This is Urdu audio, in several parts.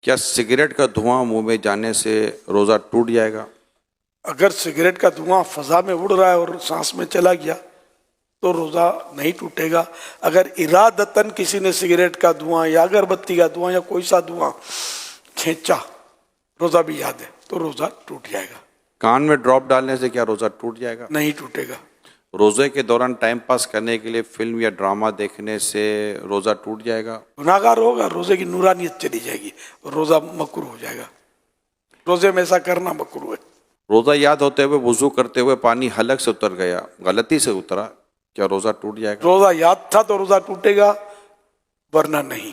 کیا سگریٹ کا دھواں منہ میں جانے سے روزہ ٹوٹ جائے گا؟ اگر سگریٹ کا دھواں فضا میں اڑ رہا ہے اور سانس میں چلا گیا تو روزہ نہیں ٹوٹے گا۔ اگر ارادتاً کسی نے سگریٹ کا دھواں یا اگربتی کا دھواں یا کوئی سا دھواں کھینچا، روزہ بھی یاد ہے، تو روزہ ٹوٹ جائے گا۔ کان میں ڈراپ ڈالنے سے کیا روزہ ٹوٹ جائے گا؟ نہیں ٹوٹے گا۔ روزے کے دوران ٹائم پاس کرنے کے لیے فلم یا ڈرامہ دیکھنے سے روزہ ٹوٹ جائے گا؟ گناہگار ہوگا، روزے کی نورانیت چلی جائے گی، روزہ مکروہ ہو جائے گا۔ روزے میں ایسا کرنا مکروہ ہے۔ روزہ یاد ہوتے ہوئے وضو کرتے ہوئے پانی حلق سے اتر گیا، غلطی سے اترا، کیا روزہ ٹوٹ جائے گا؟ روزہ یاد تھا تو روزہ ٹوٹے گا، ورنہ نہیں۔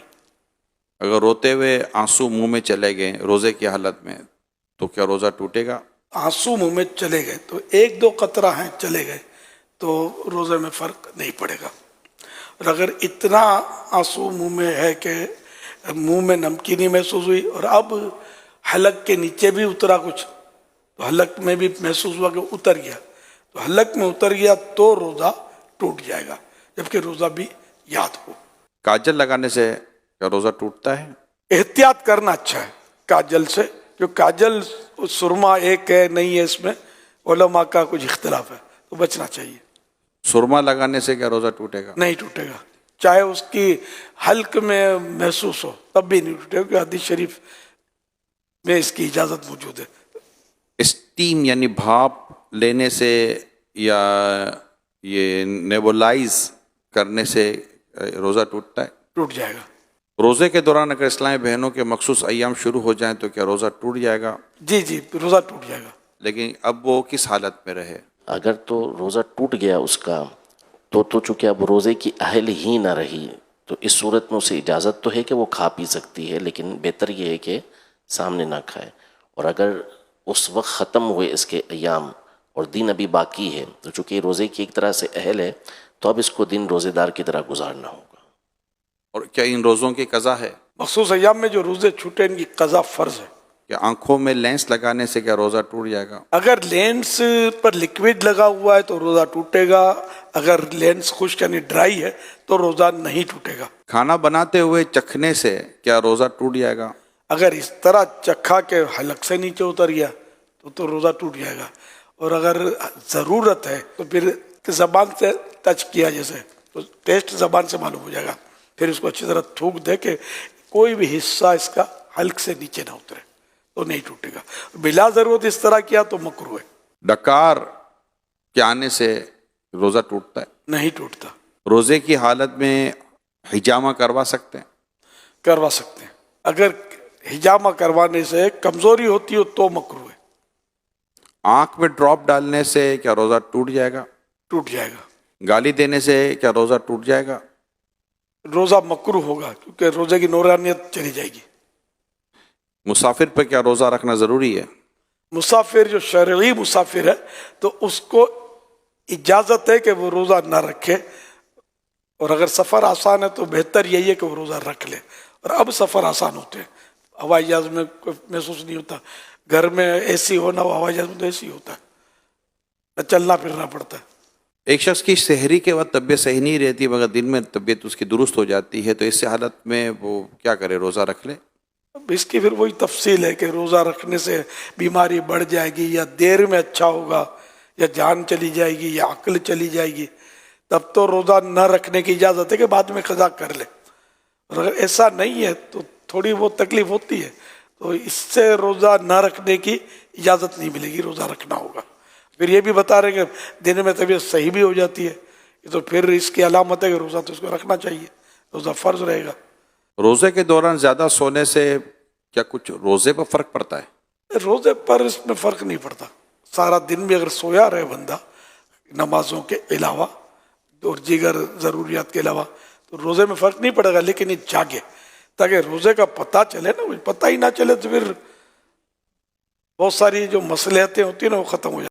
اگر روتے ہوئے آنسو منہ میں چلے گئے روزے کی حالت میں تو کیا روزہ ٹوٹے گا؟ آنسو منہ میں چلے گئے تو ایک دو قطرہ ہیں چلے گئے تو روزے میں فرق نہیں پڑے گا۔ اور اگر اتنا آنسو منہ میں ہے کہ منہ میں نمکینی محسوس ہوئی اور اب حلق کے نیچے بھی اترا کچھ، تو حلق میں بھی محسوس ہوا کہ اتر گیا، تو حلق میں اتر گیا تو روزہ ٹوٹ جائے گا، جبکہ روزہ بھی یاد ہو۔ کاجل لگانے سے کیا روزہ ٹوٹتا ہے؟ احتیاط کرنا اچھا ہے کاجل سے، جو کاجل سرما ایک ہے نہیں ہے، اس میں علماء کا کچھ اختلاف ہے، تو بچنا چاہیے۔ سرما لگانے سے کیا روزہ ٹوٹے گا؟ نہیں ٹوٹے گا، چاہے اس کی حلق میں محسوس ہو تب بھی نہیں ٹوٹے گا، کیونکہ حدیث شریف میں اس کی اجازت موجود ہے۔ اسٹیم یعنی بھاپ لینے سے یا یہ نیبولائز کرنے سے روزہ ٹوٹتا ہے؟ ٹوٹ جائے گا۔ روزے کے دوران اگر اسلامی بہنوں کے مخصوص ایام شروع ہو جائیں تو کیا روزہ ٹوٹ جائے گا؟ جی جی، روزہ ٹوٹ جائے گا۔ لیکن اب وہ کس حالت میں رہے؟ اگر تو روزہ ٹوٹ گیا اس کا تو چونکہ اب روزے کی اہل ہی نہ رہی، تو اس صورت میں اسے اجازت تو ہے کہ وہ کھا پی سکتی ہے، لیکن بہتر یہ ہے کہ سامنے نہ کھائے۔ اور اگر اس وقت ختم ہوئے اس کے ایام اور دن ابھی باقی ہے تو چونکہ یہ روزے کی ایک طرح سے اہل ہے، تو اب اس کو دن روزے دار کی طرح گزارنا ہوگا۔ اور کیا ان روزوں کی قضا ہے؟ مخصوص ایام میں جو روزے چھوٹے ان کی قضا فرض ہے۔ کہ آنکھوں میں لینس لگانے سے کیا روزہ ٹوٹ جائے گا؟ اگر لینس پر لکوڈ لگا ہوا ہے تو روزہ ٹوٹے گا، اگر لینس خشک یعنی ڈرائی ہے تو روزہ نہیں ٹوٹے گا۔ کھانا بناتے ہوئے چکھنے سے کیا روزہ ٹوٹ جائے گا؟ اگر اس طرح چکھا کے حلق سے نیچے اتر گیا تو روزہ ٹوٹ جائے گا، اور اگر ضرورت ہے تو پھر زبان سے ٹچ کیا جیسے تو ٹیسٹ زبان سے معلوم ہو جائے گا، پھر اس کو اچھی طرح تھوک دے کہ کوئی بھی حصہ اس کا حلق سے نیچے نہ اترے تو نہیں ٹوٹے گا۔ بلا ضرورت اس طرح کیا تو مکروہ ہے۔ ڈکار کے آنے سے روزہ ٹوٹتا ہے؟ نہیں ٹوٹتا۔ روزے کی حالت میں حجامہ کروا سکتے ہیں؟ کروا سکتے ہیں، اگر حجامہ کروانے سے کمزوری ہوتی ہو تو مکروہ ہے۔ آنکھ میں ڈراپ ڈالنے سے کیا روزہ ٹوٹ جائے گا؟ ٹوٹ جائے گا۔ گالی دینے سے کیا روزہ ٹوٹ جائے گا؟ روزہ مکروہ ہوگا کیونکہ روزے کی نورانیت چلی جائے گی۔ مسافر پر کیا روزہ رکھنا ضروری ہے؟ مسافر جو شرعی مسافر ہے تو اس کو اجازت ہے کہ وہ روزہ نہ رکھے، اور اگر سفر آسان ہے تو بہتر یہی ہے کہ وہ روزہ رکھ لے۔ اور اب سفر آسان ہوتے ہیں، ہوائی جہاز میں کوئی محسوس نہیں ہوتا، گھر میں اے سی ہونا ہو، ہوائی جہاز میں تو اے سی ہوتا ہے، چلنا پھرنا پڑتا ہے۔ ایک شخص کی سحری کے وقت طبیعت صحیح نہیں رہتی مگر دن میں طبیعت اس کی درست ہو جاتی ہے، تو اس حالت میں وہ کیا کرے؟ روزہ رکھ لے؟ اب اس کی پھر وہی تفصیل ہے کہ روزہ رکھنے سے بیماری بڑھ جائے گی یا دیر میں اچھا ہوگا یا جان چلی جائے گی یا عقل چلی جائے گی، تب تو روزہ نہ رکھنے کی اجازت ہے کہ بعد میں قضا کر لے۔ اور اگر ایسا نہیں ہے تو تھوڑی بہت تکلیف ہوتی ہے تو اس سے روزہ نہ رکھنے کی اجازت نہیں ملے گی، روزہ رکھنا ہوگا۔ پھر یہ بھی بتا رہے کہ دن میں طبیعت صحیح بھی ہو جاتی ہے، تو پھر اس کی علامت ہے کہ روزہ تو اس کو رکھنا چاہیے، روزہ فرض رہے گا۔ روزے کے دوران زیادہ سونے سے کیا کچھ روزے پر فرق پڑتا ہے؟ روزے پر اس میں فرق نہیں پڑتا، سارا دن بھی اگر سویا رہے بندہ نمازوں کے علاوہ اور دیگر ضروریات کے علاوہ تو روزے میں فرق نہیں پڑے گا، لیکن یہ جاگے تاکہ روزے کا پتہ چلے نا، پتہ ہی نہ چلے تو پھر بہت ساری جو مصلحتیں ہوتی ہیں نا وہ ختم ہو جاتی ہیں۔